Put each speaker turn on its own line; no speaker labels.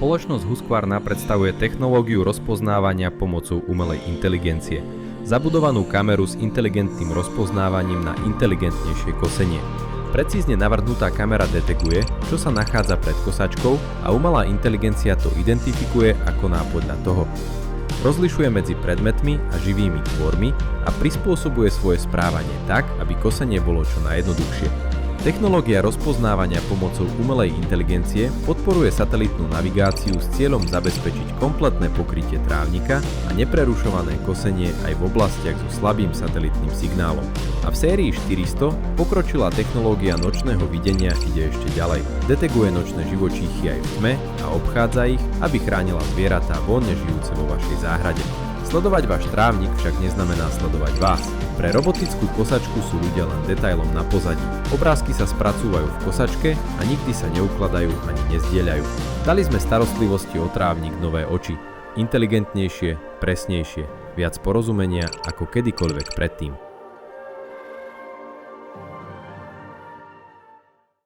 Spoločnosť Husqvarna predstavuje technológiu rozpoznávania pomocou umelej inteligencie. Zabudovanú kameru s inteligentným rozpoznávaním na inteligentnejšie kosenie. Precízne navrhnutá kamera detekuje, čo sa nachádza pred kosačkou a umelá inteligencia to identifikuje a koná podľa toho. Rozlišuje medzi predmetmi a živými tvormi a prispôsobuje svoje správanie tak, aby kosenie bolo čo najjednoduchšie. Technológia rozpoznávania pomocou umelej inteligencie podporuje satelitnú navigáciu s cieľom zabezpečiť kompletné pokrytie trávnika a neprerušované kosenie aj v oblastiach so slabým satelitným signálom. A v sérii 400 pokročilá technológia nočného videnia ide ešte ďalej. Detekuje nočné živočíchy aj v tme a obchádza ich, aby chránila zvieratá voľne žijúce vo vašej záhrade. Sledovať váš trávnik však neznamená sledovať vás. Pre robotickú kosačku sú ľudia len detailom na pozadí. Obrázky sa spracúvajú v kosačke a nikdy sa neukladajú ani nezdieľajú. Dali sme starostlivosti o trávnik nové oči. Inteligentnejšie, presnejšie, viac porozumenia ako kedykoľvek predtým.